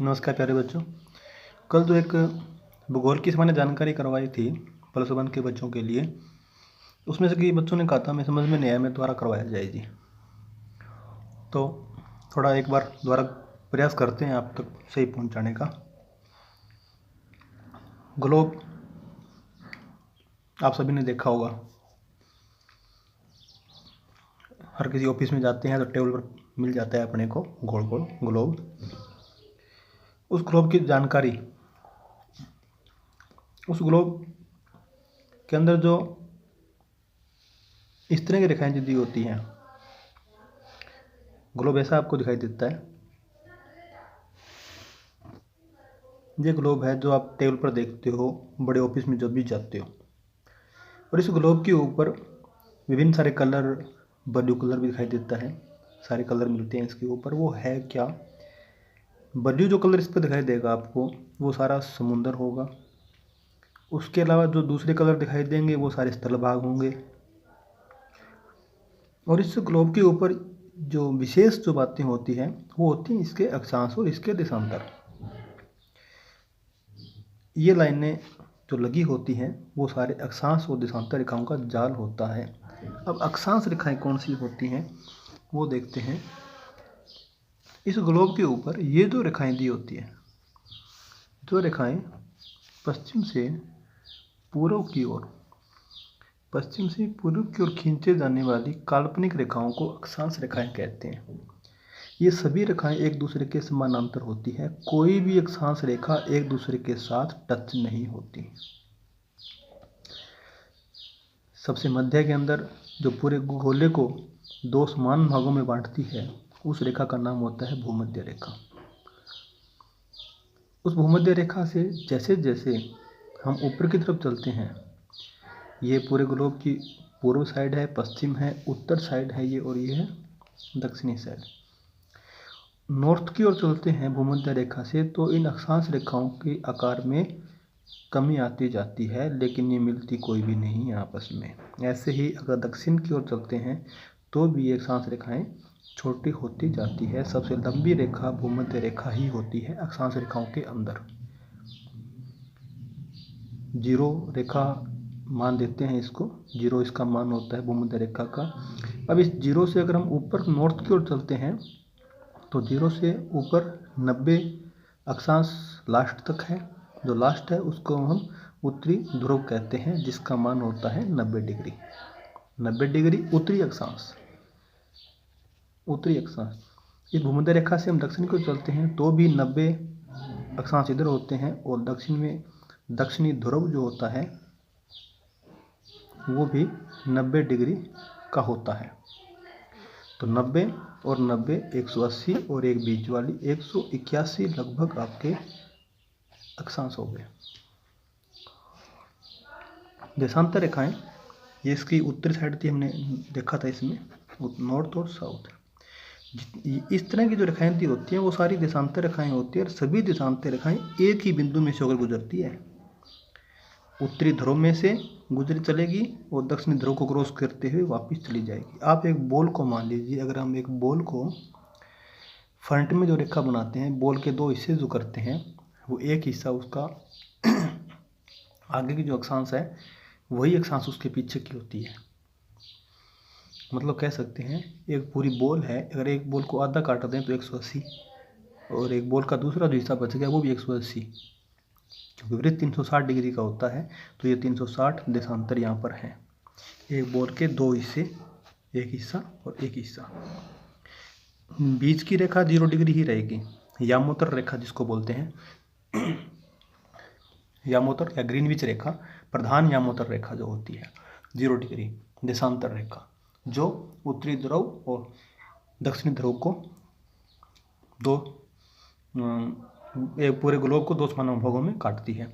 नमस्कार प्यारे बच्चों। कल जो एक भूगोल की मैंने जानकारी करवाई थी +1 के बच्चों के लिए, उसमें से कई बच्चों ने कहा था मैं समझ में नहीं आया, मैं दोबारा करवाया जाए जी। तो थोड़ा एक बार दोबारा प्रयास करते हैं आप तक सही पहुंचाने का। ग्लोब आप सभी ने देखा होगा, हर किसी ऑफिस में जाते हैं तो टेबल पर मिल जाता है अपने को गोल गोल ग्लोब। उस ग्लोब की जानकारी, उस ग्लोब के अंदर जो इस तरह की रेखाएं दी होती हैं, ग्लोब ऐसा आपको दिखाई देता है। ये ग्लोब है जो आप टेबल पर देखते हो बड़े ऑफिस में जब भी जाते हो। और इस ग्लोब के ऊपर विभिन्न सारे कलर, ब्लू कलर भी दिखाई देता है, सारे कलर मिलते हैं इसके ऊपर। वो है क्या? ब्लू जो कलर इस पर दिखाई देगा आपको, वो सारा समुंदर होगा। उसके अलावा जो दूसरे कलर दिखाई देंगे वो सारे स्थल भाग होंगे। और इस ग्लोब के ऊपर जो विशेष जो बातें होती हैं वो होती हैं इसके अक्षांश और इसके देशांतर। ये लाइनें जो लगी होती हैं वो सारे अक्षांश और देशांतर रेखाओं का जाल होता है। अब अक्षांश रेखाएं कौन सी होती हैं वो देखते हैं। इस ग्लोब के ऊपर ये जो रेखाएं दी होती हैं, जो रेखाएं पश्चिम से पूर्व की ओर, पश्चिम से पूर्व की ओर खींचे जाने वाली काल्पनिक रेखाओं को अक्षांश रेखाएं कहते हैं। ये सभी रेखाएं एक दूसरे के समानांतर होती है। कोई भी अक्षांश रेखा एक दूसरे के साथ टच नहीं होती। सबसे मध्य के अंदर जो पूरे गोले को दो समान भागों में बांटती है, उस रेखा का नाम होता है भूमध्य रेखा। उस भूमध्य रेखा से जैसे जैसे हम ऊपर की तरफ चलते हैं, ये पूरे ग्लोब की पूर्व साइड है, पश्चिम है, उत्तर साइड है ये, और ये है दक्षिणी साइड। नॉर्थ की ओर चलते हैं भूमध्य रेखा से तो इन अक्षांश रेखाओं के आकार में कमी आती जाती है, लेकिन ये मिलती कोई भी नहीं है आपस में। ऐसे ही अगर दक्षिण की ओर चलते हैं तो भी ये अक्षांश रेखाएं छोटी होती जाती है। सबसे लंबी रेखा भूमध्य रेखा ही होती है अक्षांश रेखाओं के अंदर। 0 रेखा मान देते हैं इसको, 0 इसका मान होता है भूमध्य रेखा का। अब इस 0 से अगर हम ऊपर नॉर्थ की ओर चलते हैं तो 0 से ऊपर 90 अक्षांश लास्ट तक है। जो लास्ट है उसको हम उत्तरी ध्रुव कहते हैं, जिसका मान होता है 90 डिग्री। 90 डिग्री उत्तरी अक्षांश, उत्तरी अक्षांश। इस भूमध्य रेखा से हम दक्षिण की ओर चलते हैं तो भी 90 अक्षांश इधर होते हैं, और दक्षिण में दक्षिणी ध्रुव जो होता है वो भी 90 डिग्री का होता है। तो 90 और 90 180, और एक बीच वाली 181 लगभग आपके अक्षांश हो गए। देशांतर रेखाएं, ये इसकी उत्तरी साइड थी, हमने देखा था इसमें नॉर्थ और साउथ। इस तरह की जो रेखाएं दी होती हैं वो सारी देशांतर रेखाएं होती है, और सभी देशांतर रेखाएं एक ही बिंदु में से होकर गुजरती है। उत्तरी ध्रुव में से गुजर चलेगी और दक्षिणी ध्रुव को क्रॉस करते हुए वापस चली जाएगी। आप एक बॉल को मान लीजिए, अगर हम एक बॉल को फ्रंट में जो रेखा बनाते हैं, बॉल के 2 हिस्से जो करते हैं, वो एक हिस्सा उसका आगे की जो अक्षांश है वही अक्षांश उसके पीछे की होती है। मतलब कह सकते हैं एक पूरी बॉल है, अगर एक बॉल को आधा काट दें तो 180, और एक बॉल का दूसरा जो हिस्सा बच गया वो भी 180, क्योंकि वृत्त 360 डिग्री का होता है, तो ये 360 देशांतर यहाँ पर है। एक बॉल के 2 हिस्से, एक हिस्सा और एक हिस्सा। बीच की रेखा 0 डिग्री ही रहेगी, यामोत्तर रेखा जिसको बोलते हैं, यामोत्तर या ग्रीनविच रेखा, प्रधान यामोत्तर रेखा जो होती है 0 डिग्री देशांतर रेखा, जो उत्तरी ध्रुव और दक्षिणी ध्रुव को पूरे ग्लोब को 2 समान भागों में काटती है।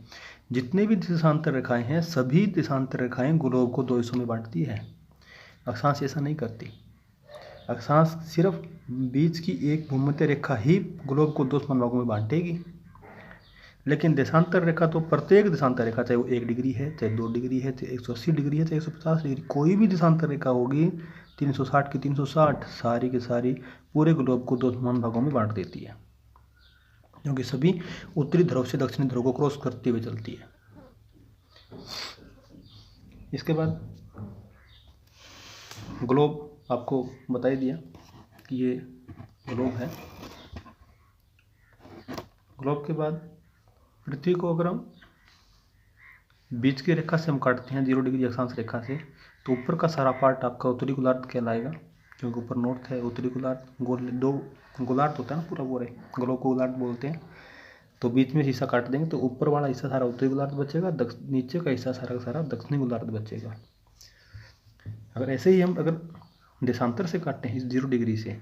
जितने भी देशांतर रेखाएं हैं, सभी देशांतर रेखाएं ग्लोब को 2 हिस्सों में बांटती है। अक्षांश ऐसा नहीं करती। अक्षांश सिर्फ बीच की एक भूमध्य रेखा ही ग्लोब को 2 समान भागों में बांटेगी, लेकिन देशांतर रेखा तो प्रत्येक देशांतर रेखा, चाहे वो 1 डिग्री है, चाहे 2 डिग्री है, चाहे 180 डिग्री है, चाहे 150 डिग्री, कोई भी देशांतर रेखा होगी 360 की 360 सारी की सारी पूरे ग्लोब को 2 समान भागों में बांट देती है। क्योंकि सभी उत्तरी ध्रुव से दक्षिणी ध्रुव को क्रॉस करते हुए चलती है। इसके बाद ग्लोब आपको बता ही दिया कि ये ग्लोब है। ग्लोब के बाद पृथ्वी को अगर हम बीच की रेखा से हम काटते हैं 0 डिग्री अक्षांश रेखा से, तो ऊपर का सारा पार्ट आपका उत्तरी गोलार्ध कहलाएगा, क्योंकि ऊपर नॉर्थ है। उत्तरी गोलार्ध दो गोलार्ध होता है ना पूरा, पूरे ग्लोब को गोलार्ध बोलते हैं। तो बीच में हिस्सा काट देंगे तो ऊपर वाला हिस्सा सारा उत्तरी गोलार्ध बचेगा, नीचे का हिस्सा सारा का सारा दक्षिणी गोलार्ध बचेगा। अगर ऐसे ही हम अगर देशांतर से काटते हैं इस 0 डिग्री से,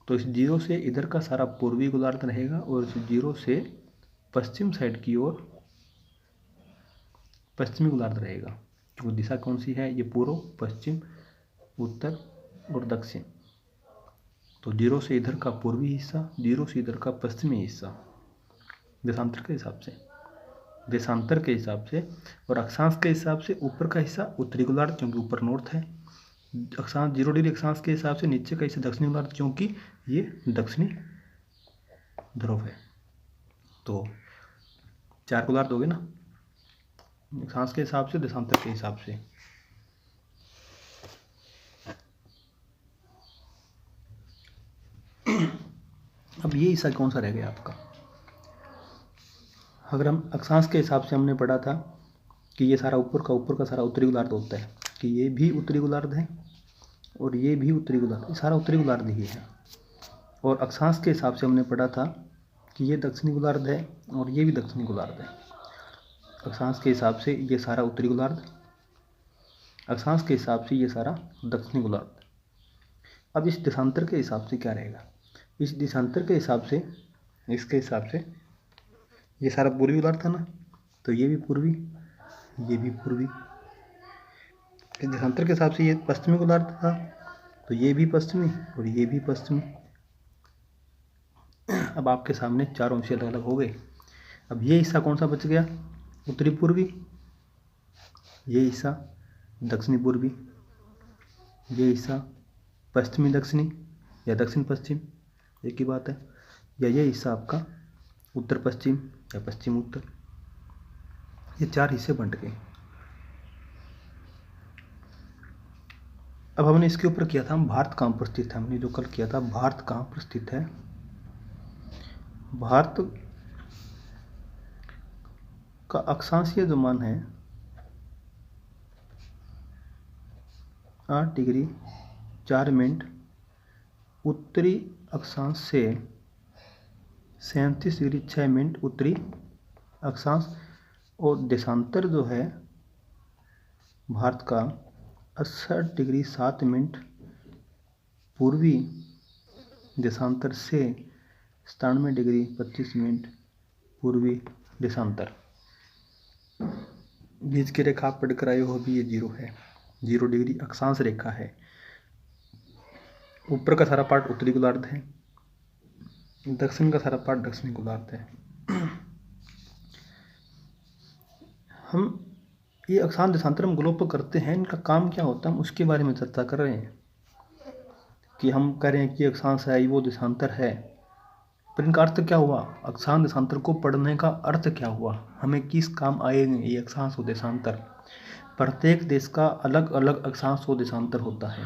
तो इस 0 से इधर का सारा पूर्वी गोलार्ध रहेगा और इस 0 से पश्चिम साइड की ओर पश्चिमी गोलार्ध रहेगा। तो दिशा कौन सी है? ये पूर्व, पश्चिम, उत्तर और दक्षिण। तो 0 से इधर का पूर्वी हिस्सा, 0 से इधर का पश्चिमी हिस्सा देशांतर के हिसाब से, देशांतर के हिसाब से। और अक्षांश के हिसाब से ऊपर का हिस्सा उत्तरी गोलार्ध, क्योंकि ऊपर नॉर्थ है। अक्षांश 0 डिग्री अक्षांश के हिसाब से नीचे का हिस्सा दक्षिणी गोलार्ध, क्योंकि ये दक्षिणी ध्रुव है। तो 4 गोलार्ध हो गए ना, अक्षांश के हिसाब से, देशांतर के हिसाब से। अब ये हिस्सा कौन सा रह गया आपका? अगर हम अक्षांश के हिसाब से हमने पढ़ा था कि ये सारा ऊपर का सारा उत्तरी गोलार्ध होता है, कि ये भी उत्तरी गोलार्ध है और ये भी उत्तरी गोलार्ध, सारा उत्तरी गोलार्ध ही है। और अक्षांश के हिसाब से हमने पढ़ा था कि ये दक्षिणी गोलार्ध है और ये भी दक्षिणी गोलार्ध है। अक्षांश के हिसाब से ये सारा उत्तरी गोलार्ध, अक्षांश के हिसाब से ये सारा दक्षिणी गोलार्ध। अब इस देशांतर के हिसाब से क्या रहेगा? इस देशांतर के हिसाब से, इसके हिसाब से ये सारा पूर्वी गोलार्ध था ना, तो ये भी पूर्वी, ये भी पूर्वी। इस देशांतर के हिसाब से ये पश्चिमी गोलार्ध था, तो ये भी पश्चिमी और ये भी पश्चिमी। अब आपके सामने चारों हिस्से अलग अलग हो गए। अब ये हिस्सा कौन सा बच गया? उत्तरी पूर्वी। ये हिस्सा दक्षिणी पूर्वी, ये हिस्सा पश्चिमी दक्षिणी या दक्षिण पश्चिम, एक ही बात है। या ये हिस्सा आपका उत्तर पश्चिम या पश्चिम उत्तर। ये 4 हिस्से बंट गए। अब हमने इसके ऊपर किया था हम भारत कहाँ पर स्थित है, हमने जो कल किया था भारत कहाँ पर स्थित है। भारत का अक्षांशीय जो मान है 8 डिग्री 4 मिनट उत्तरी अक्षांश से 37 डिग्री 6 मिनट उत्तरी अक्षांश। और देशांतर जो है भारत का 68 डिग्री 7 मिनट पूर्वी देशांतर से 97 डिग्री 25 मिनट पूर्वी देशांतर। बीच की रेखा आप पढ़कर आए हो, भी ये 0 है, 0 डिग्री अक्षांश रेखा है। ऊपर का सारा पार्ट उत्तरी गोलार्ध है, दक्षिण का सारा पार्ट दक्षिणी गोलार्ध है। हम ये अक्षांश देशांतर हम ग्लोब पर करते हैं, इनका काम क्या होता है हम उसके बारे में चर्चा कर रहे हैं। कि हम कह रहे हैं कि अक्षांश है, वो देशांतर है, पर इनका अर्थ क्या हुआ? अक्षांश देशांतर को पढ़ने का अर्थ क्या हुआ? हमें किस काम आएंगे ये अक्षांश और देशांतर? प्रत्येक देश का अलग अलग अक्षांश और देशांतर होता है।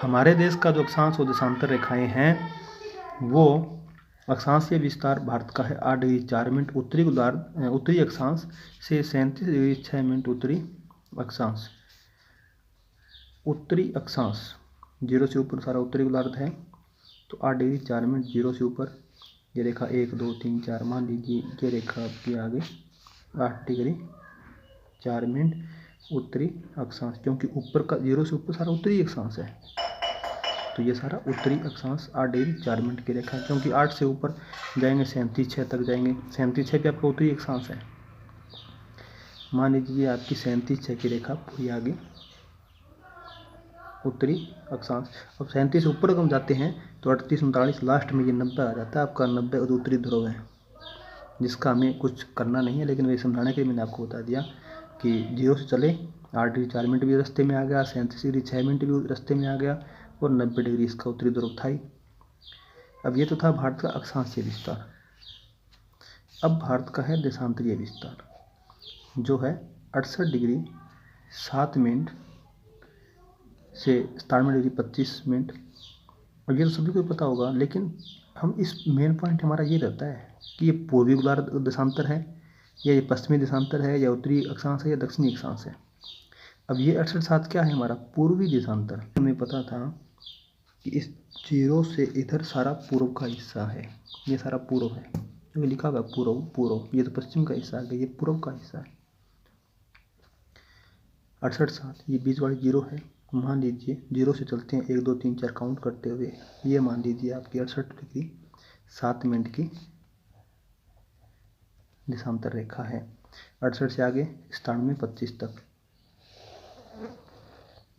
हमारे देश का जो अक्षांश और देशांतर रेखाएं हैं वो अक्षांशीय विस्तार भारत का है 8 डिग्री 4 मिनट उत्तरी गोलार्ध, उत्तरी अक्षांश से 37 डिग्री 6 मिनट उत्तरी अक्षांश। उत्तरी अक्षांश 0 से ऊपर सारा उत्तरी गोलार्ध है, तो 8 डिग्री 4 मिनट 0 से ऊपर ये रेखा 1 2 3 4, मान लीजिए ये रेखा आपकी आगे 8 डिग्री 4 मिनट उत्तरी अक्षांश, क्योंकि ऊपर का 0 से ऊपर सारा उत्तरी अक्षांश है, तो ये सारा उत्तरी अक्षांश 8 डिग्री 4 मिनट की रेखा है। क्योंकि 8 से ऊपर जाएंगे 37 तक जाएंगे, 37 भी आपका उत्तरी अक्षांश है। मान लीजिए आपकी 37 की रेखा पूरी आगे उत्तरी अक्षांश। अब 37 ऊपर हम जाते हैं तो 38 39 लास्ट में ये 90 आ जाता है आपका। 90 उत्तरी ध्रुव है, जिसका हमें कुछ करना नहीं है, लेकिन वही समझाने के लिए मैंने आपको बता दिया कि 0 से चले 8 डिग्री 4 मिनट भी रास्ते में आ गया, 37 डिग्री 6 मिनट भी रास्ते में आ गया और 90 डिग्री इसका उत्तरी ध्रुव था ही। अब ये तो था भारत का अक्षांशीय विस्तार। अब भारत का है देशांतरीय विस्तार जो है 68 डिग्री 7 मिनट से 97 डिग्री 25 मिनट। और ये तो सभी को पता होगा, लेकिन हम इस मेन पॉइंट हमारा ये रहता है कि ये पूर्वी गोलार्ध देशांतर है या ये पश्चिमी देशांतर है या उत्तरी अक्षांश है या दक्षिणी अक्षांश है। अब ये 68 क्या है हमारा पूर्वी देशांतर। हमें पता था कि इस 0 से इधर सारा पूर्व का हिस्सा है, ये सारा पूर्व है क्योंकि लिखा हुआ पूर्व पूर्व, ये तो पश्चिम का हिस्सा है, ये पूर्व का हिस्सा है। 68 ये बीच वाली 0 है, मान लीजिए 0 से चलते हैं 1 2 3 4 काउंट करते हुए, ये मान लीजिए आपकी 68 डिग्री 7 मिनट की देशांतर रेखा है। 68 से आगे 97 25 तक,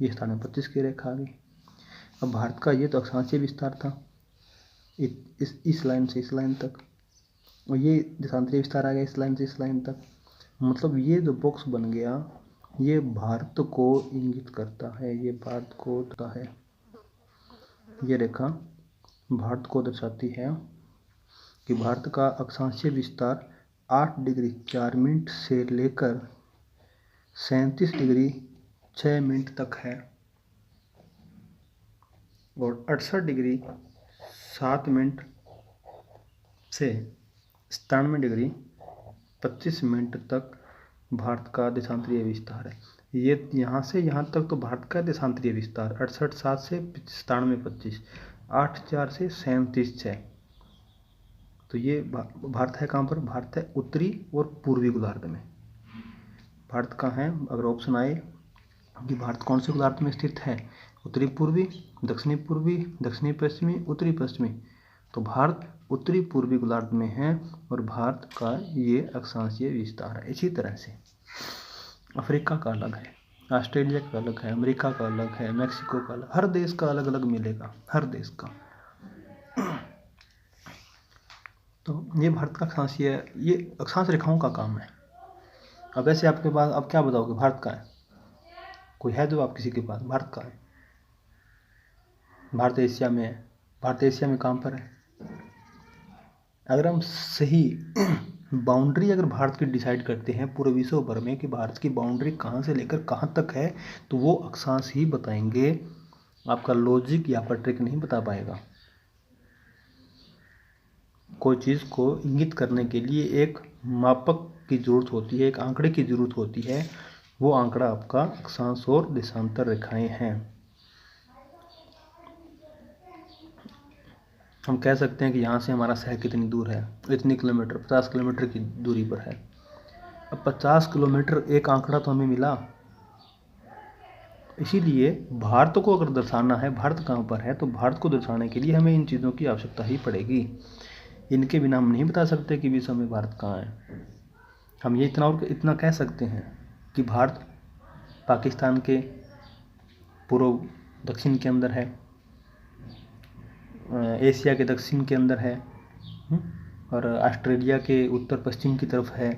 ये 97 25 की रेखा आ गई। अब भारत का ये तो अक्षांशीय विस्तार था इस लाइन से इस लाइन तक, और ये देशांतरीय विस्तार आ गया इस लाइन से इस लाइन तक। मतलब ये जो बॉक्स बन गया ये भारत को इंगित करता है, ये भारत को होता है, ये रेखा भारत को दर्शाती है कि भारत का अक्षांशीय विस्तार 8 डिग्री 4 मिनट से लेकर 37 डिग्री 6 मिनट तक है और 68 डिग्री 7 मिनट से 97 डिग्री 25 मिनट तक भारत का देशांतरीय विस्तार है। ये यहाँ से यहाँ तक तो भारत का देशांतरीय विस्तार 68 7 से 97 25, 8 4 से 37 6। तो ये भारत है कहाँ पर? भारत है उत्तरी और पूर्वी गोलार्ध में। भारत कहाँ है? अगर ऑप्शन आए कि भारत कौन से गोलार्ध में स्थित है, उत्तरी पूर्वी, दक्षिणी पश्चिमी, उत्तरी पश्चिमी, तो भारत उत्तरी पूर्वी गोलार्ध में है और भारत का ये अक्षांशीय विस्तार है। इसी तरह से अफ्रीका का अलग है, ऑस्ट्रेलिया का अलग है, अमेरिका का अलग है, मैक्सिको का अलग, हर देश का अलग अलग मिलेगा, हर देश का। तो ये भारत का अक्षांशीय, ये अक्षांश रेखाओं का काम है। अब ऐसे आपके पास, अब क्या बताओगे भारत का है? कोई है जो आप किसी के पास भारत का है? भारत एशिया में है। भारत एशिया में कहाँ पर है? अगर हम सही बाउंड्री अगर भारत की डिसाइड करते हैं पूरे विश्व भर में कि भारत की बाउंड्री कहाँ से लेकर कहाँ तक है, तो वो अक्षांश ही बताएंगे, आपका लॉजिक या आपका ट्रिक नहीं बता पाएगा। कोई चीज़ को इंगित करने के लिए एक मापक की ज़रूरत होती है, एक आंकड़े की ज़रूरत होती है, वो आंकड़ा आपका अक्षांश और देशांतर रेखाएं हैं। हम कह सकते हैं कि यहाँ से हमारा शहर कितनी दूर है, इतनी किलोमीटर, 50 किलोमीटर की दूरी पर है। अब 50 किलोमीटर एक आंकड़ा तो हमें मिला, इसीलिए भारत को अगर दर्शाना है, भारत कहाँ पर है, तो भारत को दर्शाने के लिए हमें इन चीज़ों की आवश्यकता ही पड़ेगी। इनके बिना हम नहीं बता सकते कि विश्व में भारत कहाँ है। हम ये इतना कह सकते हैं कि भारत पाकिस्तान के पूर्व दक्षिण के अंदर है, एशिया के दक्षिण के अंदर है, और ऑस्ट्रेलिया के उत्तर पश्चिम की तरफ है,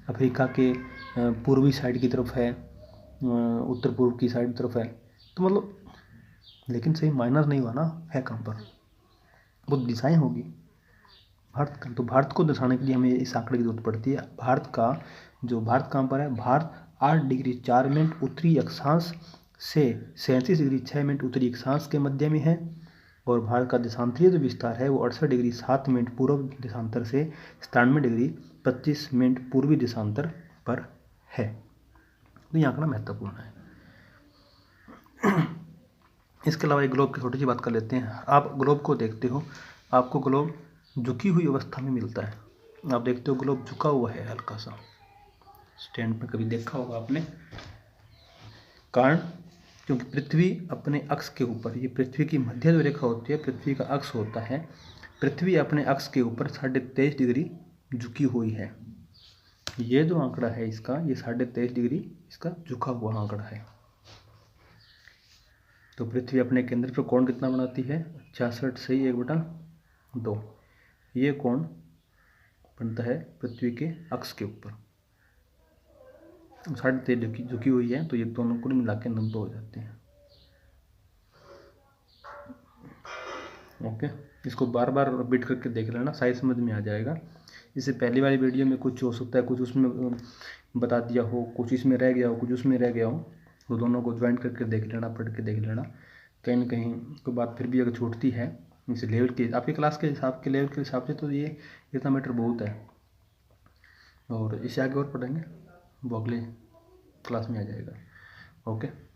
अफ्रीका के पूर्वी साइड की तरफ है, उत्तर पूर्व की साइड तरफ है। तो मतलब, लेकिन सही माइनस नहीं हुआ ना, है कहाँ पर, वो दिशाएं होगी भारत का। तो भारत को दर्शाने के लिए हमें इस आंकड़े की जरूरत पड़ती है। भारत कहाँ पर है? भारत 8 डिग्री 4 मिनट उत्तरी अक्षांश से 37 डिग्री 6 मिनट उत्तरी अक्षांश के मध्य में है, और भारत का देशांतरीय जो विस्तार है वो 68 डिग्री 7 मिनट पूर्व देशांतर से 97 डिग्री 25 मिनट पूर्वी देशांतर पर है। तो ये आंकड़ा महत्वपूर्ण है। इसके अलावा एक ग्लोब की छोटी सी बात कर लेते हैं। आप ग्लोब को देखते हो, आपको ग्लोब झुकी हुई अवस्था में मिलता है। आप देखते हो ग्लोब झुका हुआ है हल्का सा, स्टैंड पर कभी देखा होगा आपने। कारण क्योंकि पृथ्वी अपने अक्ष के ऊपर, ये पृथ्वी की मध्य जो रेखा होती है, पृथ्वी का अक्ष होता है, पृथ्वी अपने अक्ष के ऊपर 23.5 डिग्री झुकी हुई है। ये जो आंकड़ा है इसका, ये 23.5 डिग्री इसका झुका हुआ आंकड़ा है। तो पृथ्वी अपने केंद्र पर कोण कितना बनाती है? 66 से 1/2। ये कोण बनता है पृथ्वी के अक्ष के ऊपर, 23.5 झुकी हुई है, तो ये दोनों कुल मिला के 90 हो जाते हैं। ओके, इसको बार बार रिपीट करके देख लेना, साइज समझ में आ जाएगा इससे पहली वाली वीडियो में कुछ हो सकता है, कुछ उसमें बता दिया हो, कुछ इसमें रह गया हो, कुछ उसमें रह गया हो, तो दोनों को ज्वाइन करके देख लेना, पढ़ के देख लेना। कहीं ना कहीं कोई बात फिर भी अगर छूटती है इस लेवल के, आपकी क्लास के हिसाब के लेवल के हिसाब से, तो ये इतना मैटर बहुत है। और इससे आगे और पढ़ेंगे वो अगले क्लास में आ जाएगा। ओके।